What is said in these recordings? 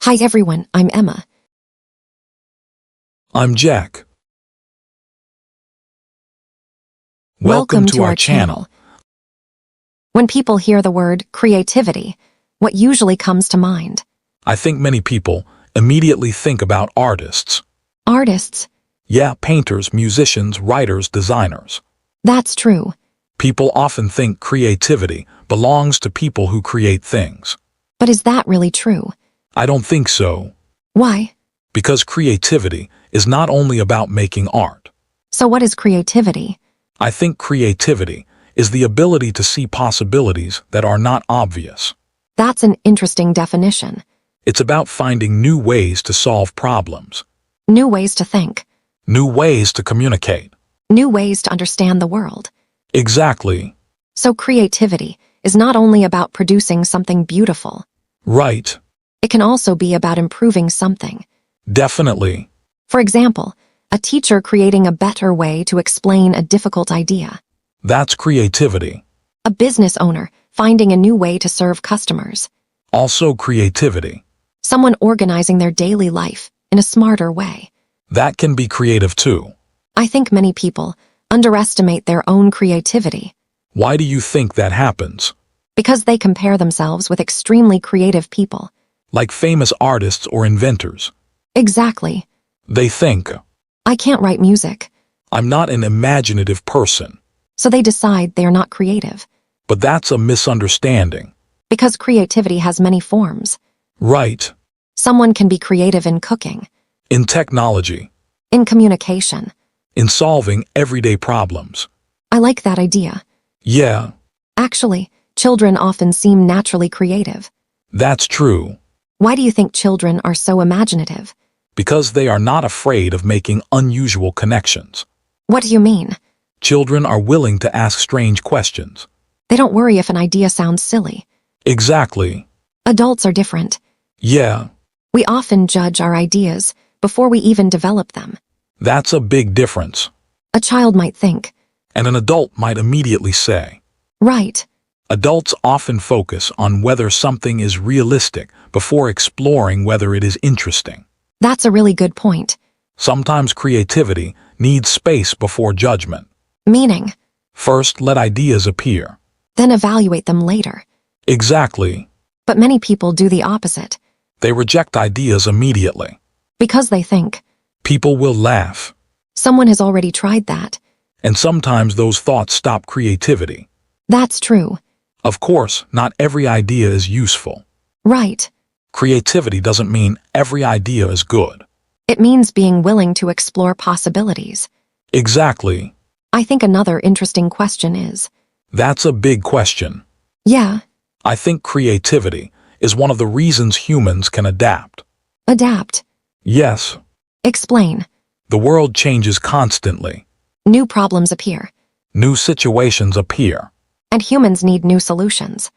Hi everyone, I'm Emma. I'm Jack. Welcome to our channel. When people hear the word creativity, what usually comes to mind? I think many people immediately think about artists. Artists. Yeah, painters, musicians, writers, designers. That's true. People often think creativity belongs to people who create things. But is that really true? I don't think so, Why? because creativity is not only about making art. So what is creativity? I think creativity is the ability to see possibilities that are not obvious. That's an interesting definition. It's about finding new ways to solve problems, New ways to think. new ways to communicate. New ways to understand the world. Exactly. So creativity is not only about producing something beautiful. Right. It can also be about improving something. Definitely. For example, a teacher creating a better way to explain a difficult idea. That's creativity. A business owner finding a new way to serve customers. Also creativity. Someone organizing their daily life in a smarter way. That can be creative too. I think many people underestimate their own creativity Why do you think that happens? because they compare themselves with extremely creative people. Like famous artists or inventors. Exactly. They think, I can't write music, I'm not an imaginative person. so they decide they are not creative. But that's a misunderstanding. Because creativity has many forms. Right. Someone can be creative in cooking, In technology. in communication. In solving everyday problems. I like that idea. Yeah, Actually, children often seem naturally creative. that's true. Why do you think children are so imaginative? Because they are not afraid of making unusual connections. What do you mean? Children are willing to ask strange questions. They don't worry if an idea sounds silly. Exactly. Adults are different. Yeah, We often judge our ideas before we even develop them. that's a big difference. A child might think, And an adult might immediately say. right, Adults often focus on whether something is realistic before exploring whether it is interesting. that's a really good point. Sometimes creativity needs space before judgment. Meaning, First, let ideas appear. then evaluate them later. Exactly. But many people do the opposite. They reject ideas immediately. Because they think, People will laugh. someone has already tried that. And sometimes those thoughts stop creativity. That's true. Of course, not every idea is useful. Right. Creativity doesn't mean every idea is good. It means being willing to explore possibilities. Exactly. I think another interesting question is, That's a big question. yeah, I think creativity is one of the reasons humans can adapt. adapt. Yes, Explain. the world changes constantly. New problems appear, New situations appear. and humans need new solutions.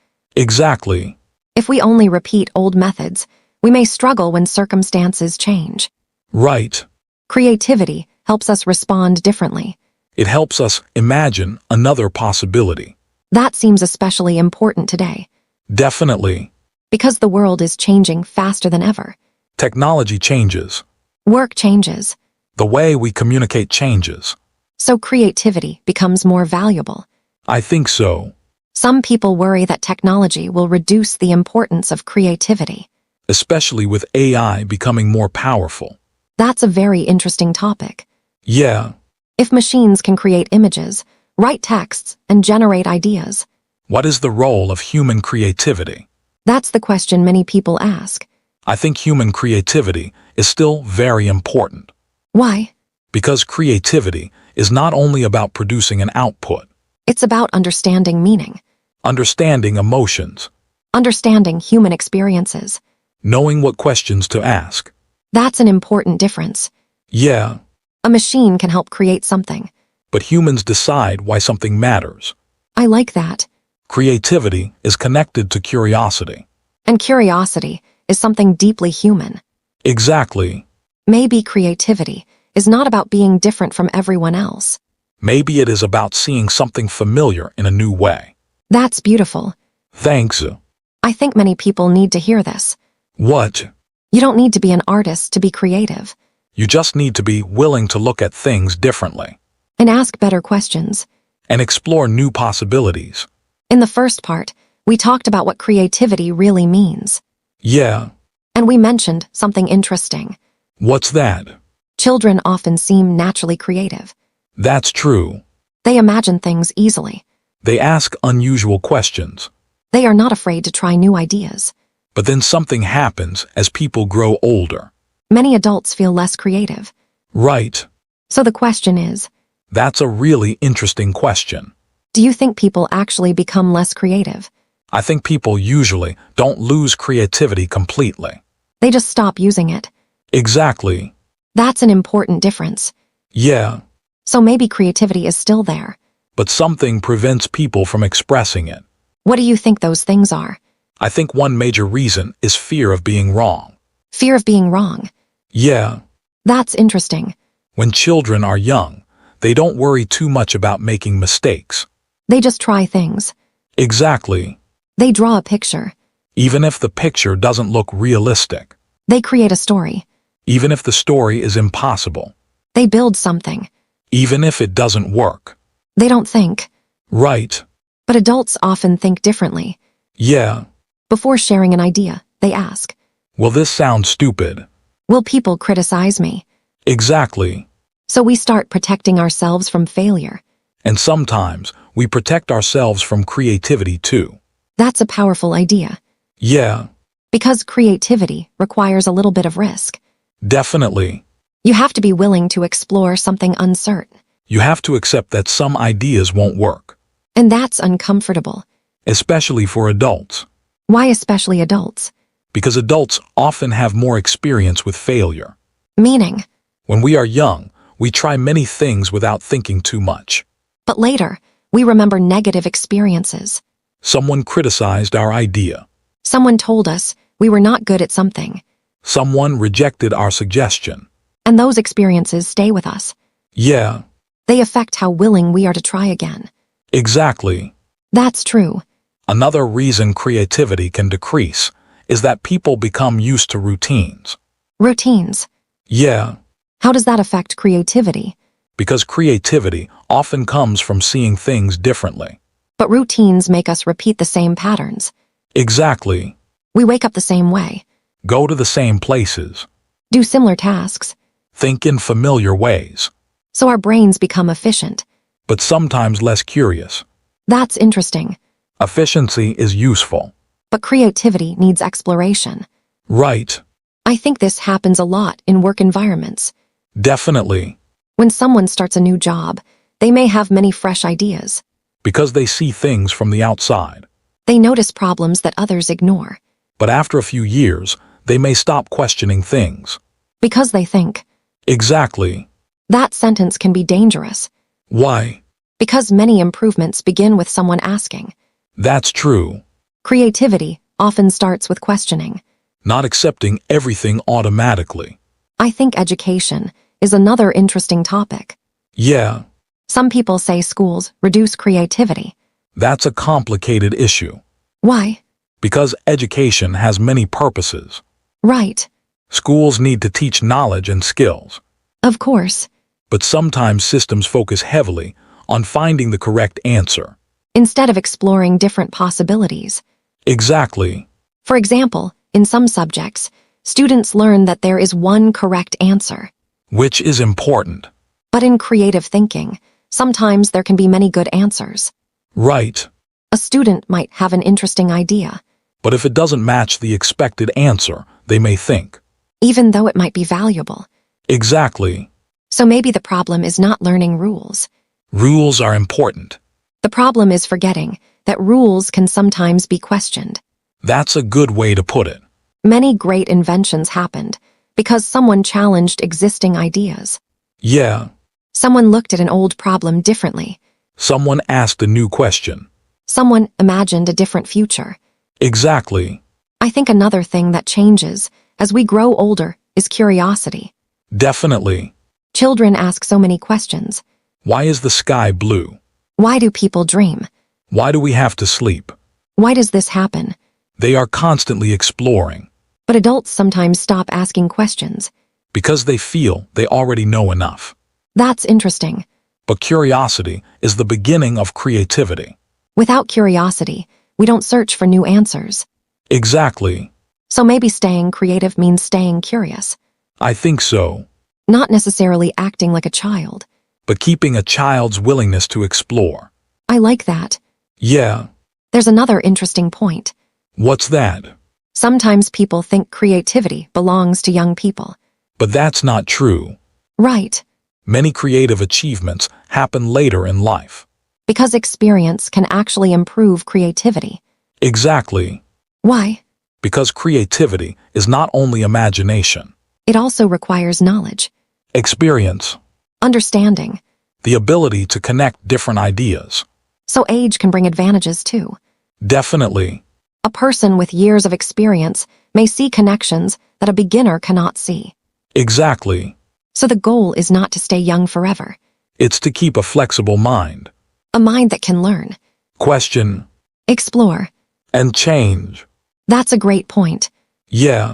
Exactly. If we only repeat old methods, we may struggle when circumstances change. Right. Creativity helps us respond differently. It helps us imagine another possibility. That seems especially important today, Definitely. because the world is changing faster than ever. Technology changes. Work changes, The way we communicate changes. so creativity becomes more valuable. I think so. Some people worry that technology will reduce the importance of creativity. Especially with AI becoming more powerful. That's a very interesting topic. Yeah, If machines can create images, write texts, and generate ideas, what is the role of human creativity? that's the question many people ask. I think human creativity is still very important. Why? Because creativity is not only about producing an output, It's about understanding meaning, understanding emotions, understanding human experiences. knowing what questions to ask. That's an important difference. Yeah, A machine can help create something. but humans decide why something matters. I like that. Creativity is connected to curiosity. And curiosity is something deeply human. Exactly. Maybe creativity is not about being different from everyone else. Maybe it is about seeing something familiar in a new way. That's beautiful. Thanks. I think many people need to hear this. What? You don't need to be an artist to be creative. You just need to be willing to look at things differently And ask better questions. and explore new possibilities. In the first part, we talked about what creativity really means. Yeah, And we mentioned something interesting. what's that? Children often seem naturally creative. That's true. They imagine things easily. They ask unusual questions. They are not afraid to try new ideas. But then something happens as people grow older. Many adults feel less creative. Right. So the question is, That's a really interesting question. do you think people actually become less creative? I think people usually don't lose creativity completely. They just stop using it. Exactly. That's an important difference. Yeah, So maybe creativity is still there. but something prevents people from expressing it. What do you think those things are? I think one major reason is fear of being wrong. Fear of being wrong. Yeah, That's interesting. when children are young, they don't worry too much about making mistakes. They just try things. Exactly. They draw a picture. Even if the picture doesn't look realistic. They create a story. Even if the story is impossible. They build something. Even if it doesn't work. They don't think. Right. But adults often think differently. Yeah. Before sharing an idea, they ask, Well, this sounds stupid. will people criticize me? Exactly. So we start protecting ourselves from failure. And sometimes we protect ourselves from creativity too. That's a powerful idea. Yeah, Because creativity requires a little bit of risk. definitely. You have to be willing to explore something uncertain. You have to accept that some ideas won't work, And that's uncomfortable. especially for adults, Why especially adults? because adults often have more experience with failure. Meaning, When we are young, we try many things without thinking too much. but later, we remember negative experiences. Someone criticized our idea. Someone told us we were not good at something. Someone rejected our suggestion. And those experiences stay with us. Yeah, They affect how willing we are to try again. exactly. That's true. Another reason creativity can decrease is that people become used to routines. Routines. Yeah, How does that affect creativity? because creativity often comes from seeing things differently. But routines make us repeat the same patterns. Exactly. We wake up the same way, Go to the same places. do similar tasks, Think in familiar ways, so our brains become efficient. but sometimes less curious. That's interesting. Efficiency is useful. But creativity needs exploration. Right. I think this happens a lot in work environments. Definitely. When someone starts a new job, they may have many fresh ideas. Because they see things from the outside. They notice problems that others ignore. But after a few years, they may stop questioning things. Because they think. Exactly. That sentence can be dangerous. Why? Because many improvements begin with someone asking. That's true. Creativity often starts with questioning. Not accepting everything automatically. I think education is another interesting topic. Yeah, Some people say schools reduce creativity. that's a complicated issue. Why? Because education has many purposes. Right. Schools need to teach knowledge and skills. Of course. But sometimes systems focus heavily on finding the correct answer. Instead of exploring different possibilities. Exactly. For example, in some subjects, students learn that there is one correct answer. Which is important. But in creative thinking, sometimes there can be many good answers. Right. A student might have an interesting idea, But if it doesn't match the expected answer, they may think. even though it might be valuable. Exactly. So maybe the problem is not learning rules. Rules are important. The problem is forgetting that rules can sometimes be questioned. That's a good way to put it. Many great inventions happened because someone challenged existing ideas. Yeah. Someone looked at an old problem differently. Someone asked a new question. Someone imagined a different future. Exactly. I think another thing that changes as we grow older is curiosity. Definitely. Children ask so many questions. Why is the sky blue? Why do people dream? Why do we have to sleep? Why does this happen? They are constantly exploring. But adults sometimes stop asking questions. because they feel they already know enough. That's interesting. But curiosity is the beginning of creativity. Without curiosity, we don't search for new answers. Exactly. So maybe staying creative means staying curious, I think so. not necessarily acting like a child. But keeping a child's willingness to explore. I like that. Yeah. There's another interesting point. What's that? Sometimes people think creativity belongs to young people. But that's not true. Right, Many creative achievements happen later in life. because experience can actually improve creativity. Exactly. Why? Because creativity is not only imagination. It also requires knowledge, Experience. understanding. The ability to connect different ideas. So age can bring advantages too. Definitely. A person with years of experience may see connections that a beginner cannot see. Exactly. So the goal is not to stay young forever. It's to keep a flexible mind. A mind that can learn, Question. explore. And change. That's a great point. Yeah.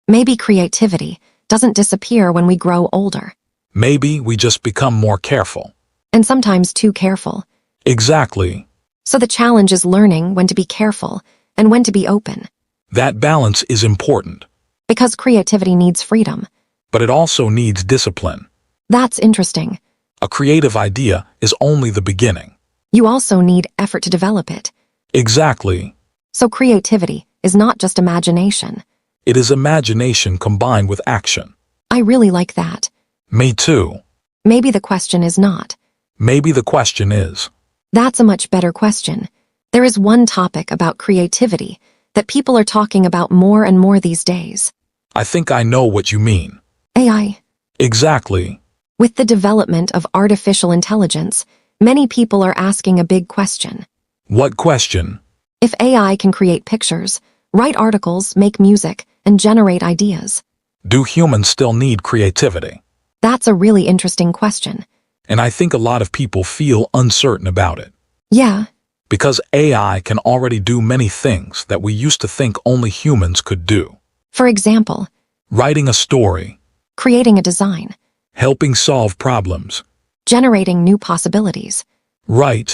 Maybe creativity doesn't disappear when we grow older. Maybe we just become more careful. And sometimes too careful. Exactly. So the challenge is learning when to be careful and when to be open. That balance is important. Because creativity needs freedom. But it also needs discipline. That's interesting. A creative idea is only the beginning. You also need effort to develop it. Exactly. So creativity is not just imagination. It is imagination combined with action. I really like that. Me too. Maybe the question is not. Maybe the question is. That's a much better question. There is one topic about creativity that people are talking about more and more these days. I think I know what you mean. AI. Exactly. With the development of artificial intelligence, many people are asking a big question. What question? If AI can create pictures, write articles, make music, and generate ideas, Do humans still need creativity? that's a really interesting question. And I think a lot of people feel uncertain about it. Yeah, Because AI can already do many things that we used to think only humans could do. for example, Writing a story, creating a design, helping solve problems. generating new possibilities. Right.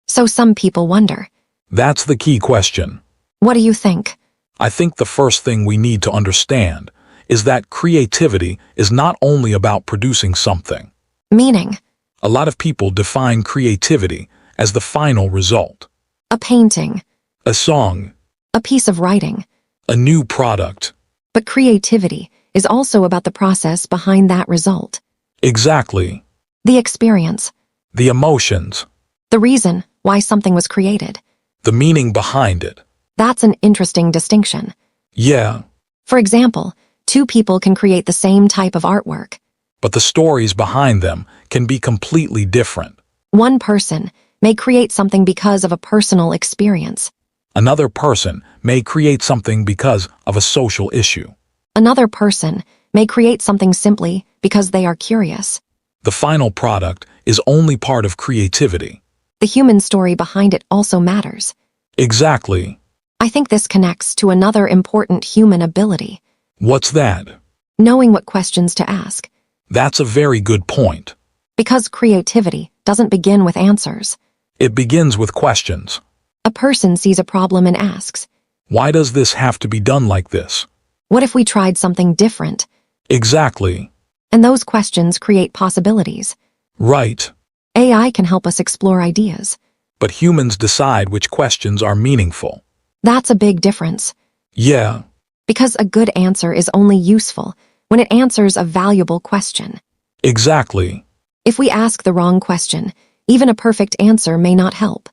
So some people wonder, That's the key question. what do you think? I think the first thing we need to understand is that creativity is not only about producing something. Meaning, A lot of people define creativity as the final result. a painting, A song, a piece of writing. a new product. But creativity is also about the process behind that result. Exactly. The experience, The emotions, the reason why something was created. the meaning behind it. That's an interesting distinction. Yeah, For example, two people can create the same type of artwork. but the stories behind them can be completely different. One person may create something because of a personal experience. Another person may create something because of a social issue. Another person may create something simply because they are curious. The final product is only part of creativity. The human story behind it also matters. Exactly. I think this connects to another important human ability, What's that? knowing what questions to ask. That's a very good point. Because creativity doesn't begin with answers. It begins with questions. A person sees a problem and asks, Why does this have to be done like this? what if we tried something different? Exactly. And those questions create possibilities. Right. AI can help us explore ideas. But humans decide which questions are meaningful. That's a big difference. Yeah, Because a good answer is only useful when it answers a valuable question. exactly. If we ask the wrong question, even a perfect answer may not help.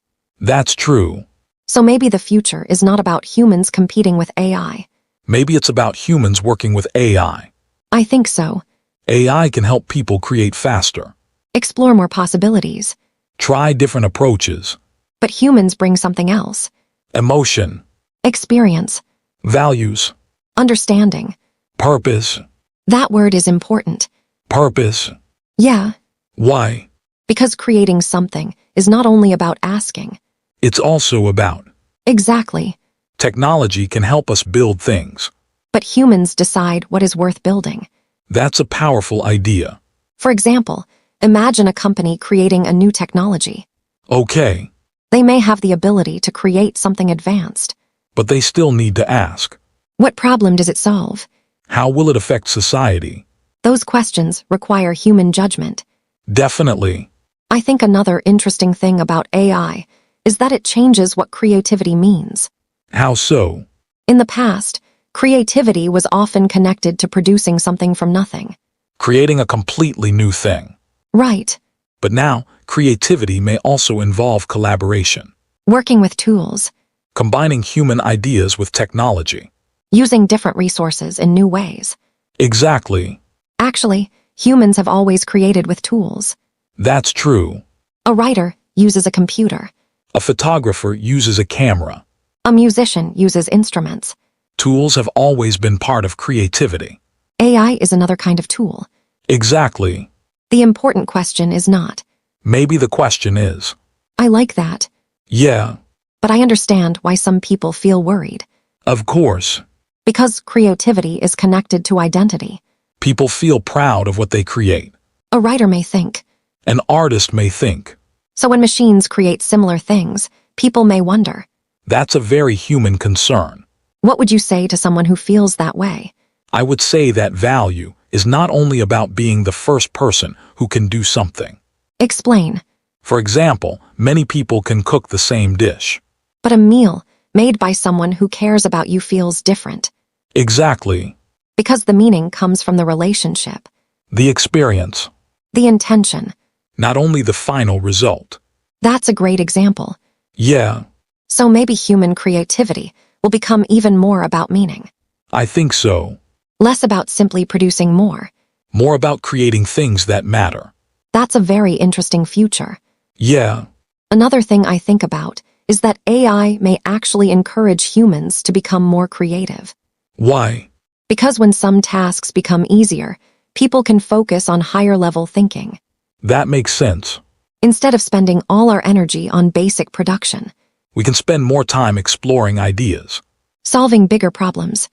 That's true. So maybe the future is not about humans competing with AI. Maybe it's about humans working with AI. I think so. AI can help people create faster. Explore more possibilities. Try different approaches. But humans bring something else. Emotion, Experience. values, Understanding. purpose, That word is important. purpose. Yeah, Why? because creating something is not only about asking. It's also about. Exactly. Technology can help us build things. but humans decide what is worth building. That's a powerful idea. For example, imagine a company creating a new technology. Okay, They may have the ability to create something advanced. but they still need to ask, What problem does it solve? how will it affect society? Those questions require human judgment. Definitely. I think another interesting thing about AI is that it changes what creativity means. How so? In the past, creativity was often connected to producing something from nothing. Creating a completely new thing. Right. But now, creativity may also involve collaboration, Working with tools, combining human ideas with technology. using different resources in new ways. Exactly. Actually, humans have always created with tools. That's true. A writer uses a computer. A photographer uses a camera. A musician uses instruments. Tools have always been part of creativity. AI is another kind of tool. Exactly. The important question is not, Maybe the question is, I like that, yeah, but I understand why some people feel worried. of course. Because creativity is connected to identity. People feel proud of what they create. A writer may think. An artist may think. So when machines create similar things, people may wonder. That's a very human concern. What would you say to someone who feels that way? I would say that value is not only about being the first person who can do something. Explain. For example, many people can cook the same dish. But a meal made by someone who cares about you feels different. Exactly. Because the meaning comes from the relationship, The experience, the intention. not only the final result. That's a great example. Yeah, So maybe human creativity will become even more about meaning. I think so. Less about simply producing more. More about creating things that matter. That's a very interesting future. Yeah, Another thing I think about is that AI may actually encourage humans to become more creative. why? Because when some tasks become easier, people can focus on higher-level thinking. That makes sense. Instead of spending all our energy on basic production, We can spend more time exploring ideas, solving bigger problems,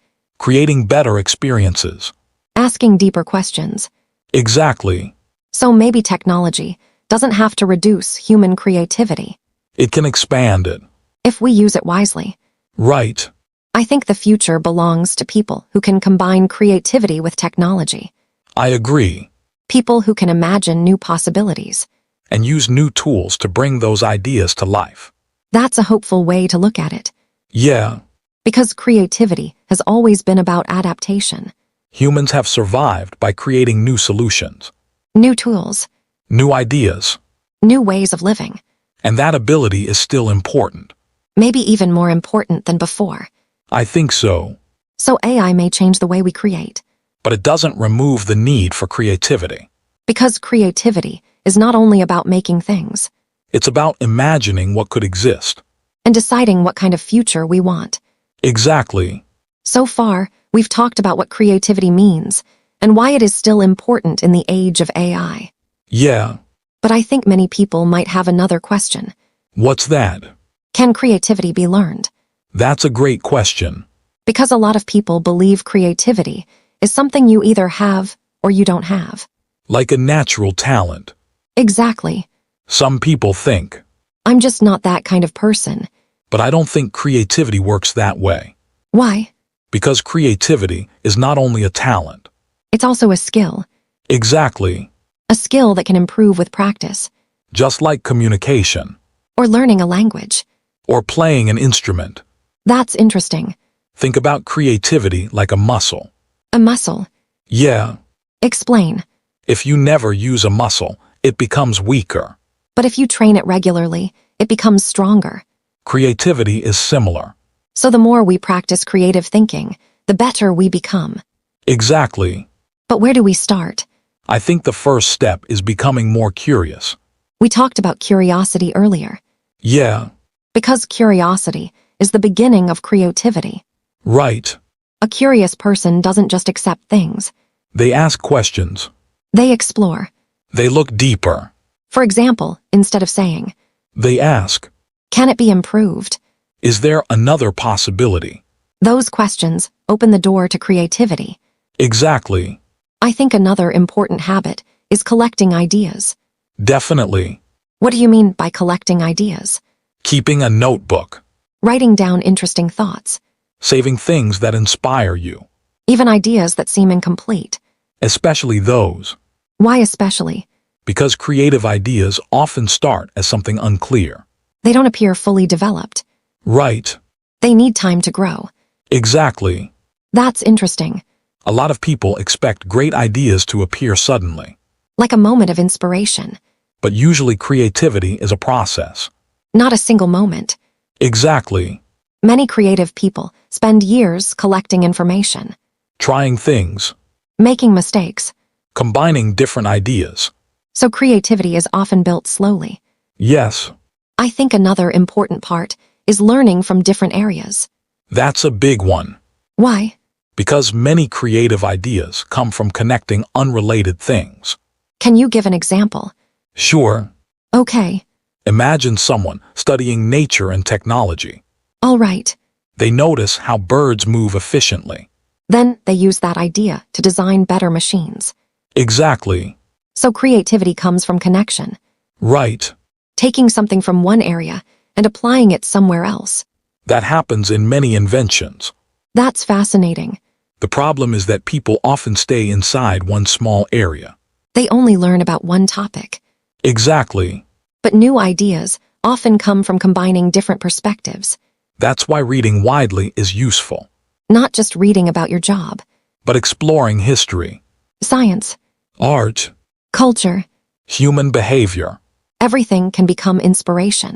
creating better experiences. asking deeper questions. Exactly. So maybe technology doesn't have to reduce human creativity It can expand it. if we use it wisely. Right. I think the future belongs to people who can combine creativity with technology, I agree. people who can imagine new possibilities. And use new tools to bring those ideas to life. That's a hopeful way to look at it, Yeah, because creativity has always been about adaptation, humans have survived by creating new solutions, new tools, new ideas, new ways of living, and that ability is still important. maybe even more important than before. I think so, So AI may change the way we create, but it doesn't remove the need for creativity. because creativity is not only about making things It's about imagining what could exist. and deciding what kind of future we want. Exactly. So far, we've talked about what creativity means and why it is still important in the age of AI. Yeah, But I think many people might have another question. what's that? Can creativity be learned? That's a great question. Because a lot of people believe creativity is something you either have or you don't have. Like a natural talent. Exactly. Some people think, I'm just not that kind of person. but I don't think creativity works that way. Why? Because creativity is not only a talent. It's also a skill. Exactly. A skill that can improve with practice, Just like communication, or learning a language. or playing an instrument. That's interesting. Think about creativity like a muscle. A muscle. Yeah, Explain. if you never use a muscle, it becomes weaker. But if you train it regularly, it becomes stronger. Creativity is similar. So the more we practice creative thinking, the better we become. Exactly. But where do we start? I think the first step is becoming more curious. We talked about curiosity earlier. Yeah, Because curiosity is the beginning of creativity. right. A curious person doesn't just accept things. They ask questions. They explore. They look deeper. For example, instead of saying, They ask, can it be improved? is there another possibility? Those questions open the door to creativity. Exactly. I think another important habit is collecting ideas. Definitely. What do you mean by collecting ideas? Keeping a notebook. Writing down interesting thoughts, Saving things that inspire you. even ideas that seem incomplete. Especially those. Why especially? Because creative ideas often start as something unclear. They don't appear fully developed. Right. They need time to grow. Exactly. That's interesting. A lot of people expect great ideas to appear suddenly. Like a moment of inspiration. But usually creativity is a process. Not a single moment. Exactly. Many creative people spend years collecting information, Trying things. making mistakes. Combining different ideas. So creativity is often built slowly. Yes, I think another important part is learning from different areas. that's a big one. Why? Because many creative ideas come from connecting unrelated things. Can you give an example? Sure, Okay. imagine someone studying nature and technology. All right. They notice how birds move efficiently. Then they use that idea to design better machines. Exactly. So creativity comes from connection, Right. taking something from one area and applying it somewhere else. That happens in many inventions. That's fascinating. The problem is that people often stay inside one small area. They only learn about one topic. Exactly. But new ideas often come from combining different perspectives, That's why reading widely is useful. not just reading about your job. But exploring history, Science, art, culture, human behavior. everything can become inspiration.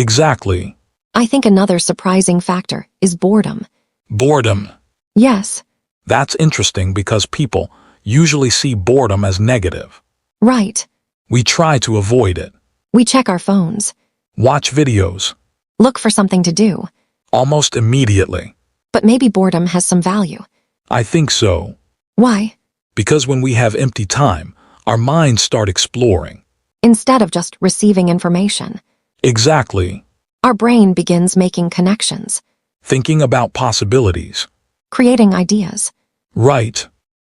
Exactly. I think another surprising factor is boredom. Boredom. Yes, That's interesting because people usually see boredom as negative. right. We try to avoid it. We check our phones, Watch videos. look for something to do. Almost immediately. But maybe boredom has some value. I think so. Why? Because when we have empty time, our minds start exploring. Instead of just receiving information, Exactly. our brain begins making connections, Thinking about possibilities. creating ideas. Right.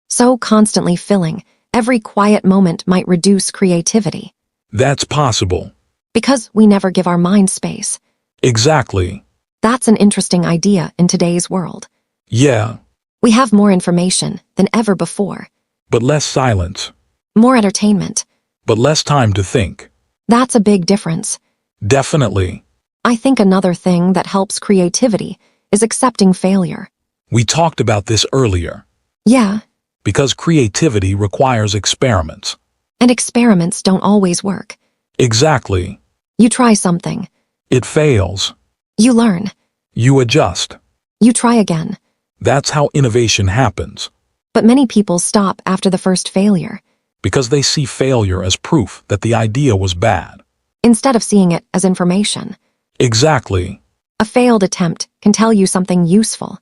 So constantly filling every quiet moment might reduce creativity That's possible. because we never give our mind space. Exactly. That's an interesting idea in today's world. Yeah. We have more information than ever before, But less silence. more entertainment. But less time to think. That's a big difference. Definitely. I think another thing that helps creativity is accepting failure. We talked about this earlier. Yeah, Because creativity requires experiments. and experiments don't always work. Exactly. You try something, It fails. you learn, You adjust. you try again. That's how innovation happens. But many people stop after the first failure, Because they see failure as proof that the idea was bad. instead of seeing it as information. Exactly. A failed attempt can tell you something useful.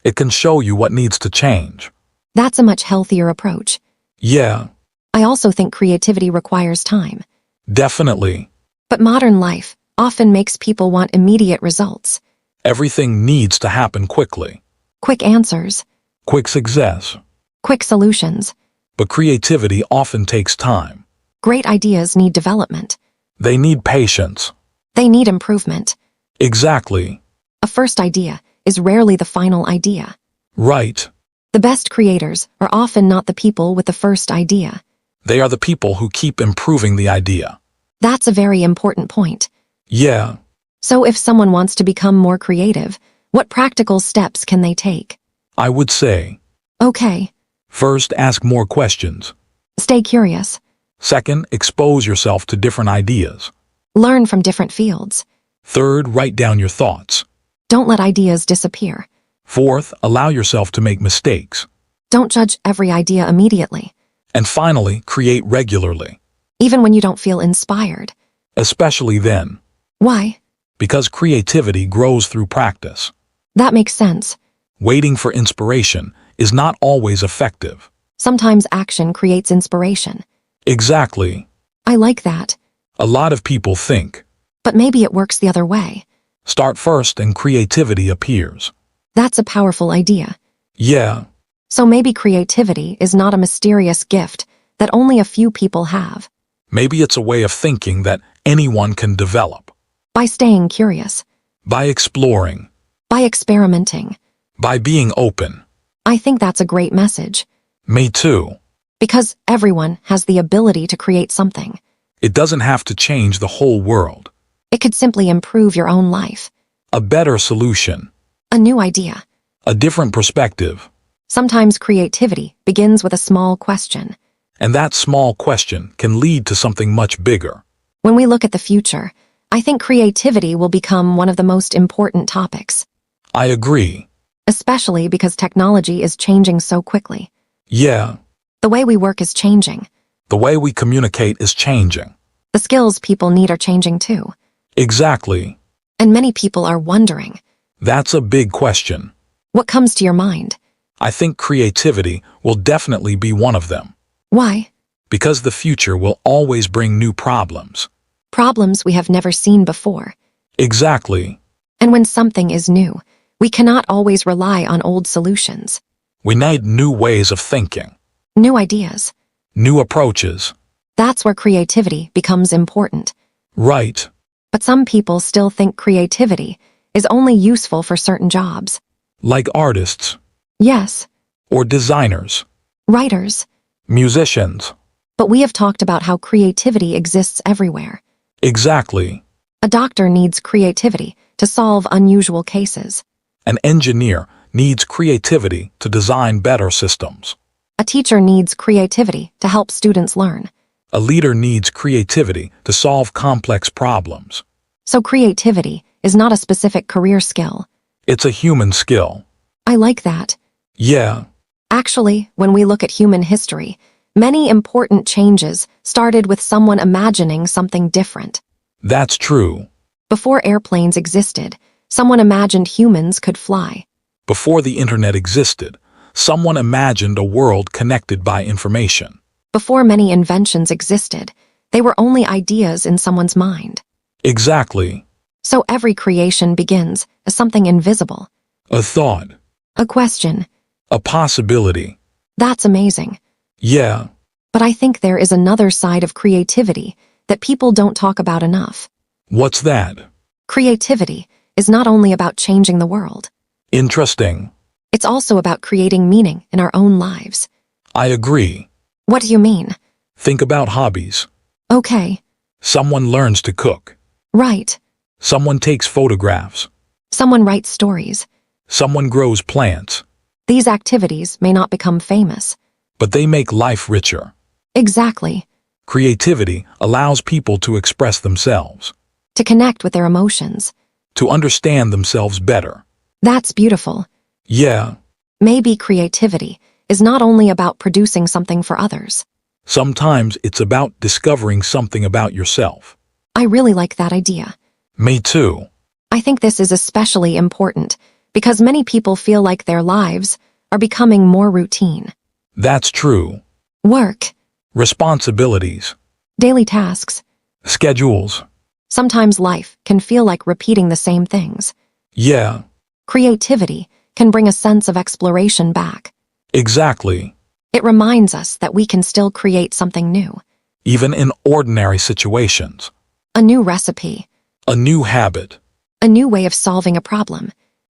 It can show you what needs to change. That's a much healthier approach. Yeah, I also think creativity requires time. definitely. But modern life often makes people want immediate results, Everything needs to happen quickly. quick answers, Quick success. quick solutions. But creativity often takes time. Great ideas need development. They need patience. They need improvement. Exactly. A first idea is rarely the final idea. Right. The best creators are often not the people with the first idea. They are the people who keep improving the idea. That's a very important point. Yeah, So if someone wants to become more creative, what practical steps can they take? I would say. Okay, First, ask more questions. stay curious. Second, expose yourself to different ideas. Learn from different fields. Third, write down your thoughts. Don't let ideas disappear. Fourth, allow yourself to make mistakes. Don't judge every idea immediately, And finally, create regularly. even when you don't feel inspired. Especially then. Why? Because creativity grows through practice. That makes sense. Waiting for inspiration is not always effective. Sometimes action creates inspiration. Exactly. I like that. A lot of people think. But maybe it works the other way. Start first and creativity appears. That's a powerful idea. Yeah, So maybe creativity is not a mysterious gift that only a few people have. maybe it's a way of thinking that anyone can develop. By staying curious, By exploring. by experimenting. By being open. I think that's a great message. Me too. Because everyone has the ability to create something. It doesn't have to change the whole world. It could simply improve your own life. A better solution. A new idea. A different perspective. Sometimes creativity begins with a small question. And that small question can lead to something much bigger. When we look at the future, I think creativity will become one of the most important topics, I agree. especially because technology is changing so quickly. Yeah, The way we work is changing. the way we communicate is changing. The skills people need are changing too. Exactly. And many people are wondering, That's a big question. what comes to your mind? I think creativity will definitely be one of them. Why? Because the future will always bring new problems. Problems we have never seen before. Exactly. And when something is new, we cannot always rely on old solutions. We need new ways of thinking. New ideas. New approaches. That's where creativity becomes important. Right. But some people still think creativity is only useful for certain jobs. Like artists. Yes, Or designers. writers. Musicians. But we have talked about how creativity exists everywhere. Exactly. A doctor needs creativity to solve unusual cases. An engineer needs creativity to design better systems. A teacher needs creativity to help students learn. A leader needs creativity to solve complex problems. So creativity is not a specific career skill. It's a human skill. I like that. Yeah, Actually, when we look at human history, many important changes started with someone imagining something different. that's true. Before airplanes existed, someone imagined humans could fly. Before the internet existed, someone imagined a world connected by information. Before many inventions existed, they were only ideas in someone's mind. Exactly. So every creation begins as something invisible. A thought. A question. A possibility. That's amazing. Yeah, But I think there is another side of creativity that people don't talk about enough. what's that? Creativity is not only about changing the world. Interesting. It's also about creating meaning in our own lives. I agree. What do you mean? Think about hobbies. Okay, Someone learns to cook. right. Someone takes photographs. Someone writes stories. Someone grows plants. These activities may not become famous. But they make life richer. Exactly. Creativity allows people to express themselves, To connect with their emotions. to understand themselves better. That's beautiful. Yeah, Maybe creativity is not only about producing something for others. sometimes it's about discovering something about yourself. I really like that idea. Me too. I think this is especially important because many people feel like their lives are becoming more routine. That's true. Work, Responsibilities, daily tasks. schedules. Sometimes life can feel like repeating the same things. Yeah, Creativity can bring a sense of exploration back. exactly. It reminds us that we can still create something new. Even in ordinary situations. A new recipe, A new habit. a new way of solving a problem.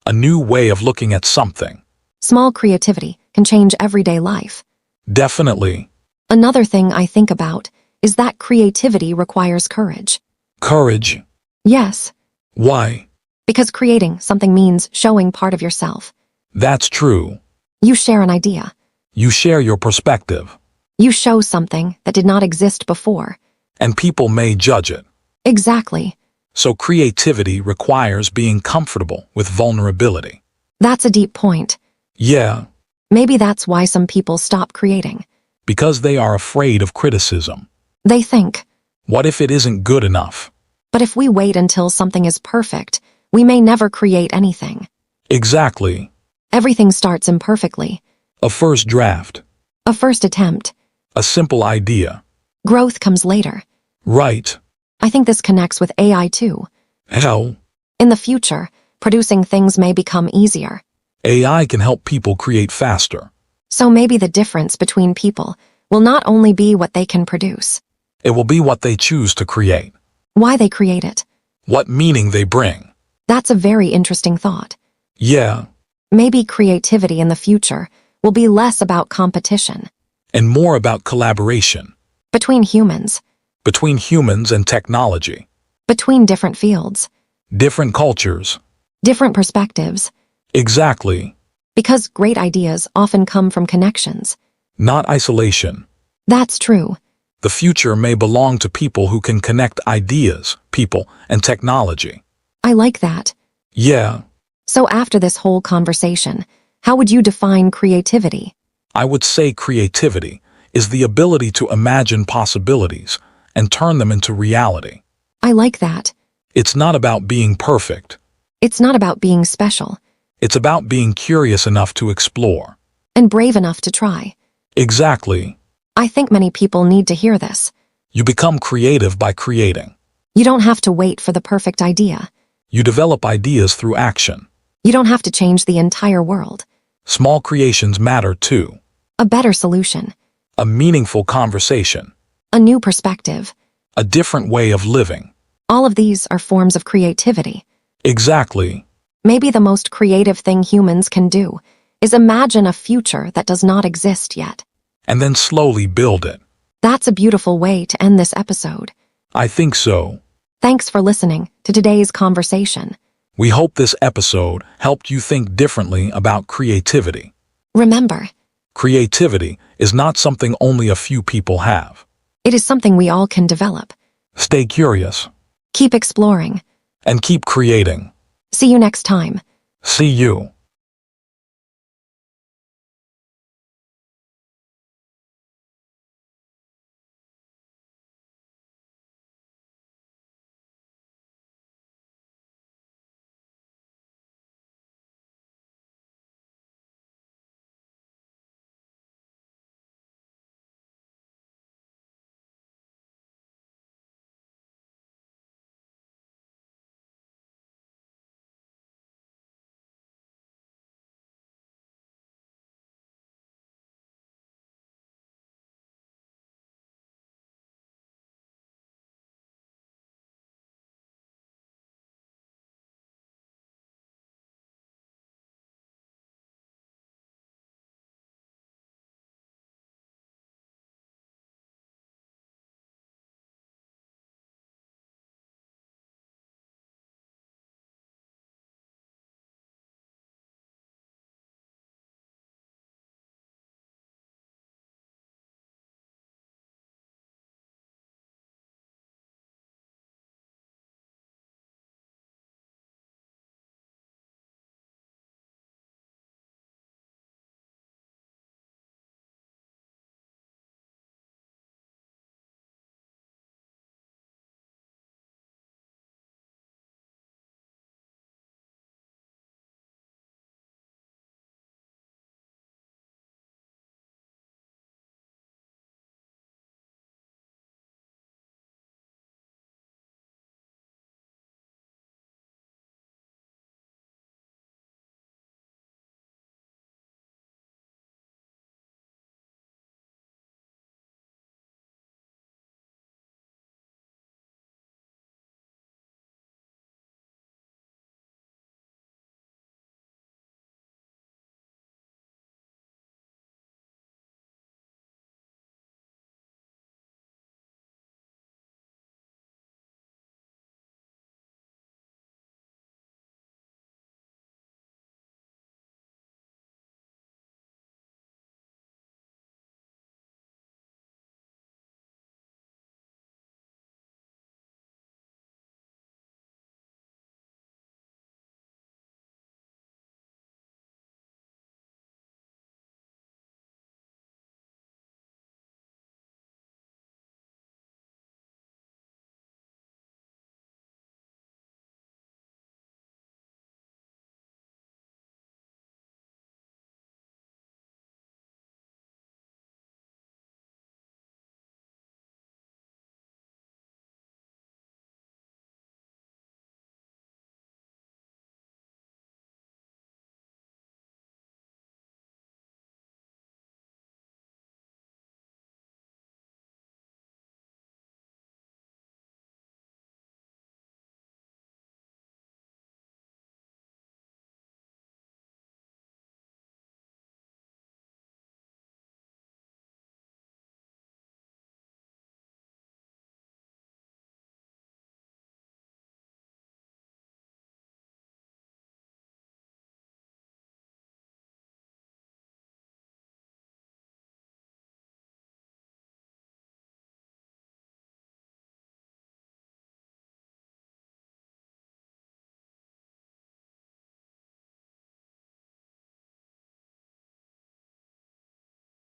A new way of looking at something. Small creativity can change everyday life. Definitely. Another thing I think about is that creativity requires courage. Courage. Yes, Why? because creating something means showing part of yourself. That's true. You share an idea. You share your perspective, You show something that did not exist before. and people may judge it. Exactly. So creativity requires being comfortable with vulnerability. That's a deep point. Yeah, Maybe that's why some people stop creating. because they are afraid of criticism. They think, What if it isn't good enough? but if we wait until something is perfect, we may never create anything. Exactly. Everything starts imperfectly. A first draft. A first attempt. A simple idea. Growth comes later. Right. I think this connects with AI too. How? In the future, producing things may become easier. AI can help people create faster. So maybe the difference between people will not only be what they can produce, It will be what they choose to create, why they create it. what meaning they bring. That's a very interesting thought. Yeah, Maybe creativity in the future will be less about competition and more about collaboration between humans, between humans and technology, between different fields, different cultures. different perspectives, Exactly, because great ideas often come from connections. not isolation. That's true. The future may belong to people who can connect ideas, people, and technology. I like that. Yeah, So after this whole conversation, how would you define creativity? I would say creativity is the ability to imagine possibilities and turn them into reality. I like that. It's not about being perfect. It's not about being special It's about being curious enough to explore. and brave enough to try. Exactly. I think many people need to hear this. You become creative by creating. You don't have to wait for the perfect idea. You develop ideas through action. You don't have to change the entire world. Small creations matter too. A better solution, A meaningful conversation. a new perspective. A different way of living. All of these are forms of creativity. Exactly. Maybe the most creative thing humans can do is imagine a future that does not exist yet. And then slowly build it. That's a beautiful way to end this episode. I think so. Thanks for listening to today's conversation. We hope this episode helped you think differently about creativity. Remember, Creativity is not something only a few people have. it is something we all can develop. Stay curious Keep exploring. and keep creating. See you next time. See you.